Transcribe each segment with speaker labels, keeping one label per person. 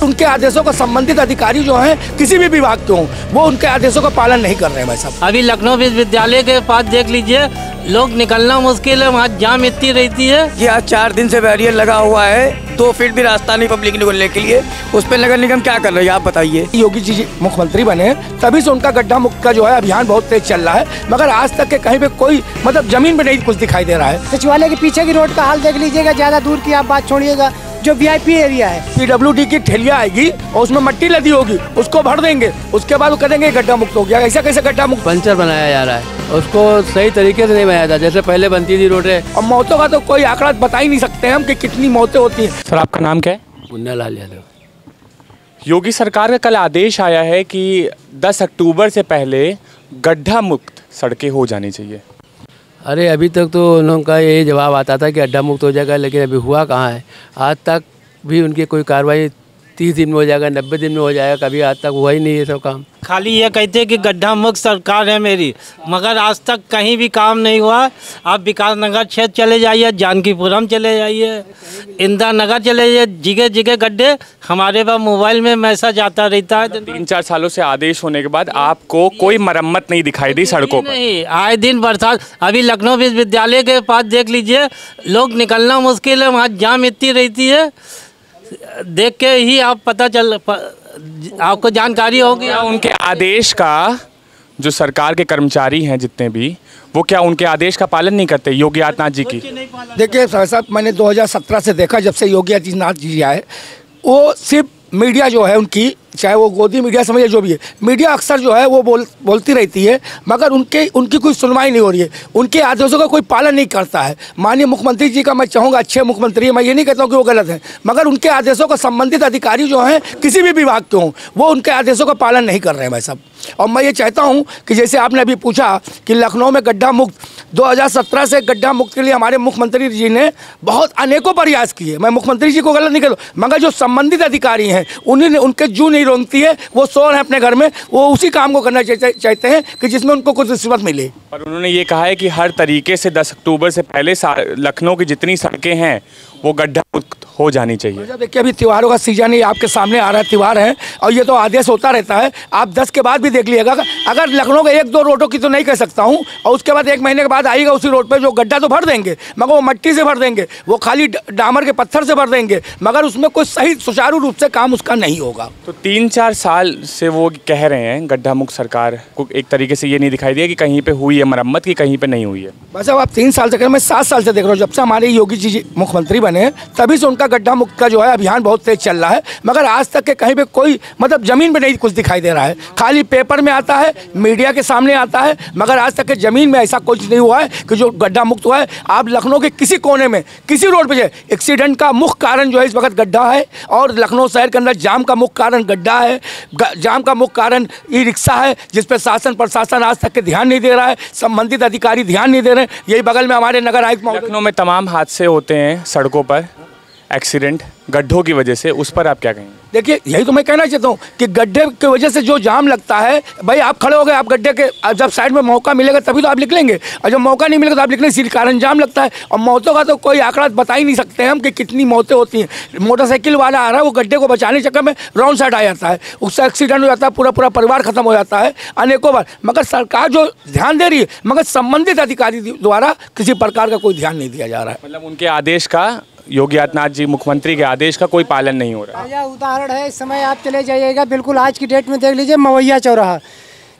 Speaker 1: उनके आदेशों का संबंधित अधिकारी जो हैं किसी भी विभाग के हों, वो उनके आदेशों का पालन नहीं कर रहे हैं भाई साहब।
Speaker 2: अभी लखनऊ विश्वविद्यालय के पास देख लीजिए, लोग निकलना मुश्किल है, वहाँ जाम इतनी रहती है।
Speaker 3: ये आज 4 दिन से बैरियर लगा हुआ है, 2 फीट भी रास्ता नहीं पब्लिक निकलने के लिए। उस पर नगर निगम क्या कर रही है आप बताइए।
Speaker 1: योगी जी मुख्यमंत्री बने तभी से उनका गड्ढा मुक्त का जो है अभियान बहुत तेज चल रहा है, मगर आज तक के कहीं पे कोई मतलब जमीन पे नहीं कुछ दिखाई दे रहा है।
Speaker 4: सचिवालय के पीछे की रोड का हाल देख लीजिएगा, ज्यादा दूर की आप बात छोड़िएगा, जो VIP एरिया है।
Speaker 1: PWD की ठेलिया आएगी और उसमें मट्टी लदी होगी, उसको भर देंगे, उसके बाद वो करेंगे गड्ढा मुक्त हो गया। ऐसा कैसे गड्ढा मुक्त?
Speaker 5: पंचर बनाया जा रहा है, उसको सही तरीके से नहीं बनाया था जैसे पहले बनती थी रोडें।
Speaker 1: और मौतों का तो कोई आंकड़ा बता ही नहीं सकते हम कि कितनी मौतें होती हैं।
Speaker 6: सर आपका नाम क्या है?
Speaker 5: मुन्ना लाल यादव।
Speaker 6: योगी सरकार का कल आदेश आया है कि 10 अक्टूबर से पहले गड्ढा मुक्त सड़कें हो जानी चाहिए।
Speaker 5: अरे अभी तक तो उनका ये जवाब आता था कि अड्डा मुक्त हो जाएगा, लेकिन अभी हुआ कहाँ है। आज तक भी उनकी कोई कार्रवाई 30 दिन में हो जाएगा, 90 दिन में हो जाएगा, कभी आज तक हुआ ही नहीं ये सब काम।
Speaker 2: खाली ये कहते हैं कि गड्ढा मुक्त सरकार है मेरी, मगर आज तक कहीं भी काम नहीं हुआ। आप विकास नगर क्षेत्र चले जाइए, जानकीपुरम चले जाइए, इंदिरा नगर चले जाइए, जगह जगह गड्ढे। हमारे पास मोबाइल में मैसेज आता रहता है।
Speaker 6: 3-4 सालों से आदेश होने के बाद आपको कोई मरम्मत नहीं दिखाई दी सड़कों पर?
Speaker 2: नहीं, आए दिन बरसात। अभी लखनऊ विश्वविद्यालय के पास देख लीजिए, लोग निकलना मुश्किल है, वहाँ जाम इतनी रहती है। देख के ही आप आपको जानकारी होगी।
Speaker 6: उनके आदेश का जो सरकार के कर्मचारी हैं जितने भी, वो क्या उनके आदेश का पालन नहीं करते योगी आदित्यनाथ जी की?
Speaker 1: देखिए साहब, मैंने 2017 से देखा, जब से योगी आदित्यनाथ जी आए, वो सिर्फ मीडिया जो है उनकी, चाहे वो गोदी मीडिया समझिए जो भी है, मीडिया अक्सर जो है वो बोलती रहती है, मगर उनकी कोई सुनवाई नहीं हो रही है। उनके आदेशों का कोई पालन नहीं करता है। माननीय मुख्यमंत्री जी का मैं चाहूँगा अच्छे मुख्यमंत्री है, मैं ये नहीं कहता हूँ कि वो गलत है, मगर उनके आदेशों का संबंधित अधिकारी जो हैं किसी भी विभाग के हों, वो उनके आदेशों का पालन नहीं कर रहे हैं भाई साहब। और मैं ये चाहता हूँ कि जैसे आपने अभी पूछा कि लखनऊ में गड्ढा मुक्त, 2017 से गड्ढा मुक्त के लिए हमारे मुख्यमंत्री जी ने बहुत अनेकों प्रयास किए। मैं मुख्यमंत्री जी को गलत नहीं कहता, मगर जो संबंधित अधिकारी हैं उनके जू नहीं रोकती है, वो सो रहे हैं अपने घर में, वो उसी काम को करना चाहते हैं कि जिसमें उनको कुछ रिश्वत मिले।
Speaker 6: पर उन्होंने ये कहा है कि हर तरीके से 10 अक्टूबर से पहले लखनऊ की जितनी सड़कें हैं वो गड्ढा मुक्त हो जानी चाहिए।
Speaker 1: देखिए अभी त्योहारों का सीजन ही आपके सामने आ रहा है, त्यौहार है और ये तो आदेश होता रहता है। आप 10 के बाद भी देख लीजिएगा, अगर लखनऊ के 1-2 रोडों की तो नहीं कह सकता हूँ, और उसके बाद 1 महीने के बाद आएगा उसी रोड पे जो गड्ढा तो भर देंगे, मगर वो मट्टी से भर देंगे, वो खाली डामर के पत्थर से भर देंगे, मगर उसमें कोई सही सुचारू रूप से काम उसका नहीं होगा।
Speaker 6: तो 3-4 साल से वो कह रहे हैं गड्ढा मुक्त सरकार को, एक तरीके से ये नहीं दिखाई दिया कि कहीं पे हुई है मरम्मत की, कहीं पे नहीं हुई है।
Speaker 1: बस अब आप 3 साल से, मैं 7 साल से देख रहा हूँ, जब से हमारे योगी जी मुख्यमंत्री बने तभी से उनका गड्ढा मुक्त का जो है अभियान बहुत तेज चल रहा है, मगर आज तक के कहीं पे कोई मतलब जमीन पे नहीं कुछ दिखाई दे रहा है। खाली पेपर में आता है, मीडिया के सामने आता है, मगर आज तक के जमीन में ऐसा कुछ नहीं हुआ है कि जो गड्ढा मुक्त हुआ है। आप लखनऊ के किसी कोने में, किसी रोड पे एक्सीडेंट का मुख्य कारण जो है इस वक्त गड्ढा है, और लखनऊ शहर के अंदर जाम का मुख्य कारण गड्ढा है। जाम का मुख्य कारण ई-रिक्शा है, जिस पर शासन प्रशासन आज तक के ध्यान नहीं दे रहा है, संबंधित अधिकारी ध्यान नहीं दे रहे हैं। यही बगल में हमारे नगर आयुक्त
Speaker 6: लखनऊ में तमाम हादसे होते हैं सड़कों पर, एक्सीडेंट गड्ढों की वजह से, उस पर आप क्या कहेंगे?
Speaker 1: देखिए यही तो मैं कहना चाहता हूँ कि गड्ढे की वजह से जो जाम लगता है, भाई आप खड़े हो गए, आप गड्ढे के जब साइड में मौका मिलेगा तभी तो आप निकलेंगे, और जब मौका नहीं मिलेगा तो आप निकलेंगे, इसी कारण जाम लगता है। और मौतों का तो कोई आंकड़ा बता ही नहीं सकते हम कि कितनी मौतें होती हैं। मोटरसाइकिल वाला आ रहा है, वो गड्ढे को बचाने के चक्कर में रॉन्ग साइड आ जाता है, उससे एक्सीडेंट हो जाता है, पूरा परिवार खत्म हो जाता है अनेकों बार। मगर सरकार जो ध्यान दे रही है, मगर संबंधित अधिकारी द्वारा किसी प्रकार का कोई ध्यान नहीं दिया जा रहा है।
Speaker 6: मतलब उनके आदेश का, योगी आदित्यनाथ जी मुख्यमंत्री के आदेश का कोई पालन नहीं हो रहा है।
Speaker 4: उदाहरण है, इस समय आप चले जाइएगा, बिल्कुल आज की डेट में देख लीजिए, मवैया चौराहा,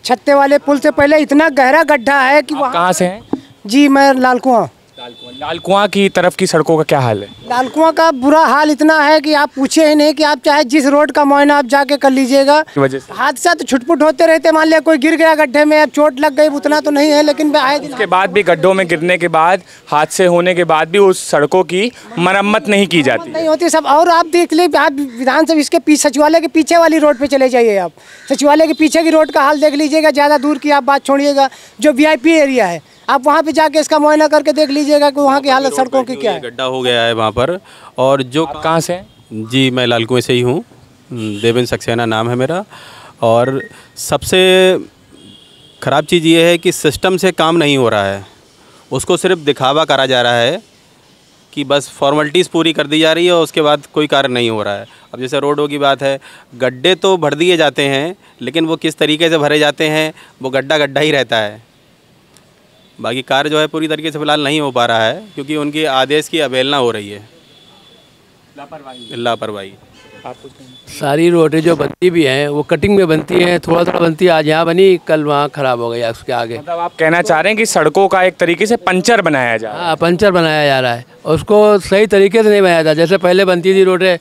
Speaker 4: छत्ते वाले पुल से पहले इतना गहरा गड्ढा है कि वहाँ।
Speaker 6: कहाँ से हैं?
Speaker 4: जी मैं लाल कुआं।
Speaker 6: लाल कुआं की तरफ की सड़कों का क्या हाल है?
Speaker 4: लाल कुआं का बुरा हाल इतना है कि आप पूछे ही नहीं, कि आप चाहे जिस रोड का मुआयना आप जाके कर लीजिएगा, हादसा तो छुटपुट होते रहते। मान लिया कोई गिर गया गड्ढे में, अब चोट लग गई, उतना तो नहीं है, लेकिन आए दिन
Speaker 6: उसके बाद भी गड्ढों में गिरने के बाद, हादसे होने के बाद भी उस सड़कों की मरम्मत नहीं की जाती,
Speaker 4: नहीं होती सब। और आप देख लीजिए, आप विधानसभा इसके पीछे, सचिवालय के पीछे वाली रोड पे चले जाइए, आप सचिवालय के पीछे की रोड का हाल देख लीजिएगा, ज़्यादा दूर की आप बात छोड़िएगा, जो VIP एरिया है, आप वहाँ पे जाके इसका मुआयना करके देख लीजिएगा कि वहाँ की हालत सड़कों की क्या है।
Speaker 7: गड्ढा हो गया है वहाँ पर। और जो
Speaker 6: कहाँ से?
Speaker 7: जी मैं लाल कुएं से ही हूँ, देवेंद्र सक्सेना नाम है मेरा। और सबसे ख़राब चीज़ ये है कि सिस्टम से काम नहीं हो रहा है, उसको सिर्फ दिखावा करा जा रहा है कि बस फॉर्मेलिटीज़ पूरी कर दी जा रही है और उसके बाद कोई कार्य नहीं हो रहा है। अब जैसे रोडों की बात है, गड्ढे तो भर दिए जाते हैं, लेकिन वो किस तरीके से भरे जाते हैं वो गड्ढा गड्ढा ही रहता है। बाकी कार्य जो है पूरी तरीके से फिलहाल नहीं हो पा रहा है, क्योंकि उनकी आदेश की अवहेलना हो रही है, लापरवाही।
Speaker 5: सारी रोडें जो बनती भी हैं वो कटिंग में बनती हैं, थोड़ा थोड़ा बनती है, आज यहाँ बनी कल वहाँ ख़राब हो गई उसके आगे।
Speaker 6: मतलब आप कहना चाह रहे हैं कि सड़कों का एक तरीके से पंचर बनाया जा रहा है।
Speaker 5: हाँ, पंचर बनाया जा रहा है, उसको सही तरीके से नहीं बनाया था। जैसे पहले बनती थी रोडें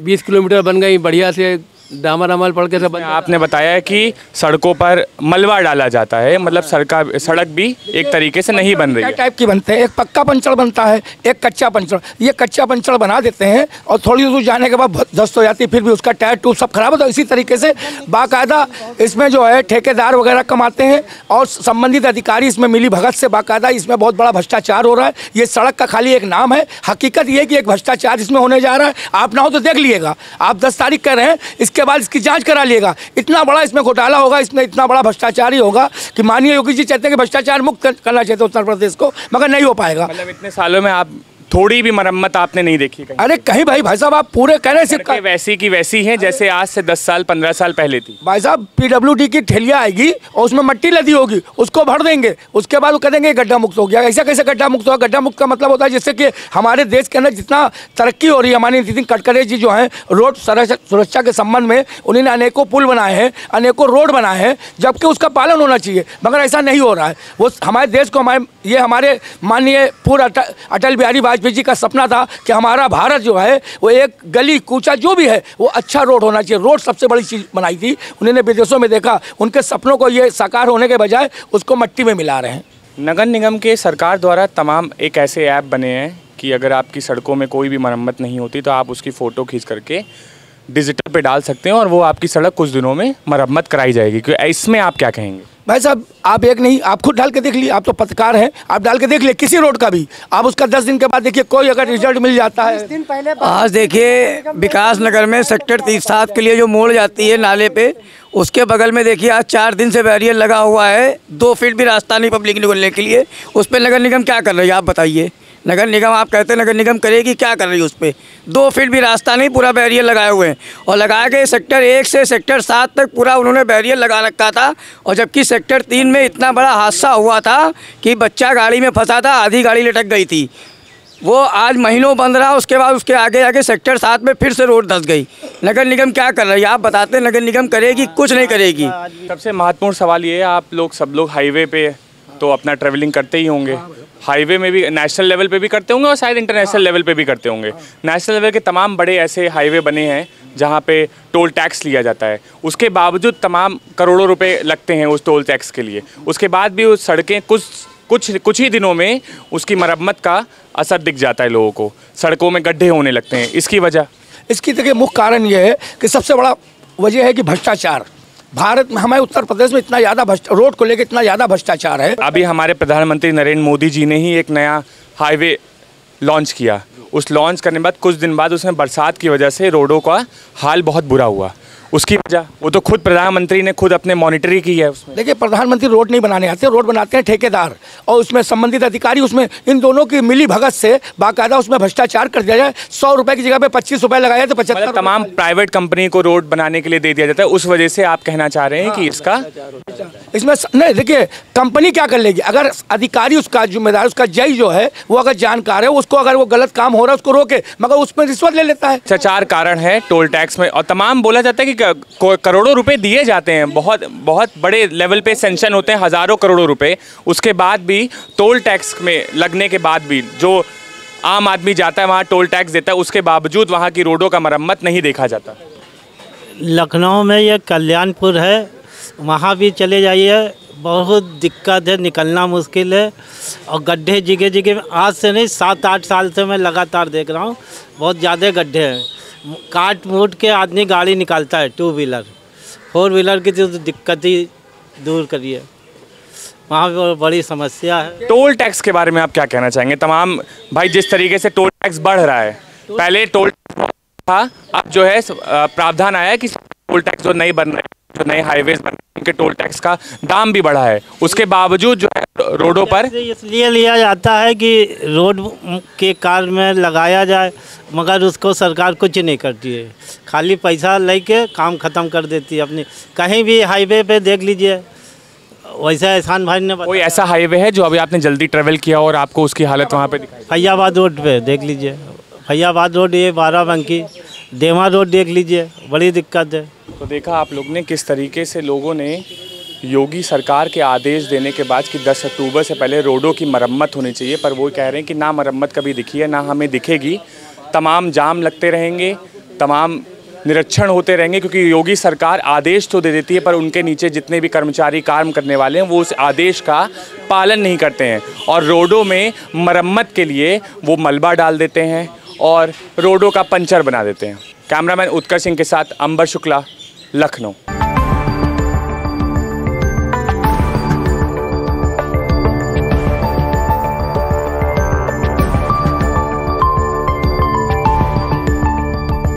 Speaker 5: 20 किलोमीटर बन गई बढ़िया से, डामर अमल पड़ के सब।
Speaker 6: आपने बताया है कि सड़कों पर मलबा डाला जाता है, मतलब सड़क भी एक तरीके से नहीं बन रही है।
Speaker 1: टाइप की बनते हैं, एक पक्का पंचर बनता है, एक कच्चा पंचर। ये कच्चा पंचर बना देते हैं और थोड़ी दूर जाने के बाद दस्त हो जाती है, फिर भी उसका टायर ट्यूब सब खराब होता है। इसी तरीके से बाकायदा इसमें जो है ठेकेदार वगैरह कमाते हैं और संबंधित अधिकारी इसमें मिली भगत से बाकायदा इसमें बहुत बड़ा भ्रष्टाचार हो रहा है। ये सड़क का खाली एक नाम है, हकीकत ये है कि एक भ्रष्टाचार इसमें होने जा रहा है। आप ना हो तो देख लीजिएगा, आप 10 तारीख कह रहे हैं, इसके बाद इसकी जांच करा लिएगा। इतना बड़ा इसमें घोटाला होगा, इसमें इतना बड़ा भ्रष्टाचार ही होगा कि माननीय योगी जी चाहते हैं कि भ्रष्टाचार मुक्त करना चाहते हैं उत्तर प्रदेश को, मगर नहीं हो पाएगा।
Speaker 6: मतलब इतने सालों में आप थोड़ी भी मरम्मत आपने नहीं देखी कहीं?
Speaker 1: अरे कहीं भाई साहब, आप पूरे कह रहे हैं सिर्फ
Speaker 6: वैसी की वैसी हैं जैसे आज से 10 साल 15 साल पहले थी।
Speaker 1: भाई साहब, PWD की ठेलिया आएगी और उसमें मट्टी लदी होगी, उसको भर देंगे, उसके बाद वो कह देंगे गड्ढा मुक्त हो गया। ऐसा कैसे गड्ढा मुक्त होगा? गड्ढा मुक्त का मतलब होता है जैसे कि हमारे देश के अंदर जितना तरक्की हो रही है, हमारे नितिन गडकरी जी जो हैं रोड सुरक्षा के संबंध में उन्होंने अनेकों पुल बनाए हैं, अनेकों रोड बनाए हैं, जबकि उसका पालन होना चाहिए, मगर ऐसा नहीं हो रहा है। वो हमारे देश को हमारे माननीय पूर्व अटल बिहारी वाजपेयी जी का सपना था कि हमारा भारत जो है वो एक गली कूचा जो भी है वो अच्छा रोड होना चाहिए। रोड सबसे बड़ी चीज़ बनाई थी, उन्होंने विदेशों में देखा, उनके सपनों को ये साकार होने के बजाय उसको मिट्टी में मिला रहे हैं।
Speaker 6: नगर निगम के सरकार द्वारा तमाम एक ऐसे ऐप बने हैं कि अगर आपकी सड़कों में कोई भी मरम्मत नहीं होती तो आप उसकी फ़ोटो खींच करके डिजिटल पे डाल सकते हैं और वो आपकी सड़क कुछ दिनों में मरम्मत कराई जाएगी। क्योंकि इसमें आप क्या कहेंगे?
Speaker 1: भाई साहब, आप एक नहीं, आप खुद डाल के देख लीजिए, आप तो पत्रकार हैं, आप डाल के देख लीजिए किसी रोड का भी, आप उसका 10 दिन के बाद देखिए कोई अगर रिजल्ट मिल जाता है।
Speaker 4: दिन पहले
Speaker 3: आज देखिए विकास नगर में सेक्टर 37 के लिए जो मोड़ जाती है नाले पे, उसके बगल में देखिए आज 4 दिन से बैरियर लगा हुआ है, 2 फीट भी रास्ता नहीं पब्लिक निकलने के लिए। उस पर नगर निगम क्या कर रही है आप बताइए? नगर निगम, आप कहते हैं नगर निगम करेगी, क्या कर रही है उस पर? 2 फीट भी रास्ता नहीं, पूरा बैरियर लगाए हुए हैं और लगा के सेक्टर 1 से सेक्टर 7 तक पूरा उन्होंने बैरियर लगा रखा था। और जबकि सेक्टर 3 में इतना बड़ा हादसा हुआ था कि बच्चा गाड़ी में फंसा था, आधी गाड़ी लटक गई थी, वो आज महीनों बंद रहा। उसके बाद उसके आगे आगे सेक्टर 7 में फिर से रोड धंस गई। नगर निगम क्या कर रही है आप बताते हैं? नगर निगम करेगी? कुछ नहीं करेगी।
Speaker 6: सबसे महत्वपूर्ण सवाल ये है, आप लोग सब लोग हाईवे पे तो अपना ट्रैवलिंग करते ही होंगे, हाईवे में भी नेशनल लेवल पे भी करते होंगे और शायद इंटरनेशनल लेवल पे भी करते होंगे। नेशनल लेवल के तमाम बड़े ऐसे हाईवे बने हैं जहाँ पे टोल टैक्स लिया जाता है, उसके बावजूद तमाम करोड़ों रुपए लगते हैं उस टोल टैक्स के लिए। उसके बाद भी उस सड़कें कुछ ही दिनों में उसकी मरम्मत का असर दिख जाता है लोगों को, सड़कों में गड्ढे होने लगते हैं। इसकी वजह,
Speaker 1: इसकी देखिए मुख्य कारण ये है कि सबसे बड़ा वजह है कि भ्रष्टाचार। भारत में, हमारे उत्तर प्रदेश में इतना ज़्यादा रोड को लेकर इतना ज़्यादा भ्रष्टाचार है।
Speaker 6: अभी हमारे प्रधानमंत्री नरेंद्र मोदी जी ने ही एक नया हाईवे लॉन्च किया। उस लॉन्च करने के बाद कुछ दिन बाद उसमें बरसात की वजह से रोडों का हाल बहुत बुरा हुआ। उसकी वजह वो तो खुद प्रधानमंत्री ने खुद अपने मॉनिटरिंग की है उसमें।
Speaker 1: देखिए, प्रधानमंत्री रोड नहीं बनाने आते, रोड बनाते हैं ठेकेदार और उसमें संबंधित अधिकारी, उसमें इन दोनों की मिली भगत से बाकायदा उसमें भ्रष्टाचार कर दिया जाए। 100 रुपए की जगह पे 25 रुपए लगाया तो 75।
Speaker 6: तमाम प्राइवेट कंपनी को रोड बनाने के लिए दे दिया जाता है, उस वजह से आप कहना चाह रहे हैं कि इसका
Speaker 1: इसमें नहीं, देखिए कंपनी क्या कर लेगी? अगर अधिकारी उसका जिम्मेदार, उसका जय जो है वो अगर जानकार है, उसको अगर वो गलत काम हो रहा है उसको रोके, मगर उसमें रिश्वत ले लेता है।
Speaker 6: 4 कारण है टोल टैक्स में और तमाम बोला जाता है कि करोड़ों रुपए दिए जाते हैं, बहुत बड़े लेवल पे सेंक्शन होते हैं, हज़ारों करोड़ों रुपए। उसके बाद भी टोल टैक्स में लगने के बाद भी जो आम आदमी जाता है वहाँ टोल टैक्स देता है, उसके बावजूद वहाँ की रोडों का मरम्मत नहीं देखा जाता।
Speaker 2: लखनऊ में ये कल्याणपुर है, वहाँ भी चले जाइए, बहुत दिक्कत है, निकलना मुश्किल है और गड्ढे जगह जगह, आज से नहीं 7-8 साल से मैं लगातार देख रहा हूँ, बहुत ज़्यादा गड्ढे हैं। काट मूट के आदमी गाड़ी निकालता है, 2 व्हीलर 4 व्हीलर की तो दिक्कत ही दूर करिए, वहाँ पर बड़ी समस्या है।
Speaker 6: टोल टैक्स के बारे में आप क्या कहना चाहेंगे? तमाम भाई जिस तरीके से टोल टैक्स बढ़ रहा है, पहले टोल था, अब जो है प्रावधान आया है कि टोल टैक्स जो नहीं बन रहे जो नए हाईवेज बन उनके टोल टैक्स का दाम भी बढ़ा है, उसके बावजूद जो है रोडों पर
Speaker 2: इसलिए लिया जाता है कि रोड के कार्य में लगाया जाए, मगर उसको सरकार कुछ नहीं करती है, खाली पैसा लेके काम ख़त्म कर देती है अपनी। कहीं भी हाईवे पे देख लीजिए, वैसा एहसान भाई ने
Speaker 6: कोई ऐसा हाईवे है जो अभी आपने जल्दी ट्रेवल किया और आपको उसकी हालत वहाँ पे दिखाई?
Speaker 2: फैयाबाद रोड पे देख लीजिए, फैयाबाद रोड, ये बाराबंकी देवा रोड देख लीजिए, बड़ी दिक्कत है।
Speaker 6: तो देखा आप लोग ने किस तरीके से लोगों ने योगी सरकार के आदेश देने के बाद कि 10 अक्टूबर से पहले रोडों की मरम्मत होनी चाहिए, पर वो कह रहे हैं कि ना मरम्मत कभी दिखी है ना हमें दिखेगी, तमाम जाम लगते रहेंगे, तमाम निरीक्षण होते रहेंगे, क्योंकि योगी सरकार आदेश तो दे देती है पर उनके नीचे जितने भी कर्मचारी काम करने वाले हैं वो उस आदेश का पालन नहीं करते हैं और रोडों में मरम्मत के लिए वो मलबा डाल देते हैं और रोडों का पंचर बना देते हैं। कैमरामैन उत्कर्ष सिंह के साथ अंबर शुक्ला, लखनऊ।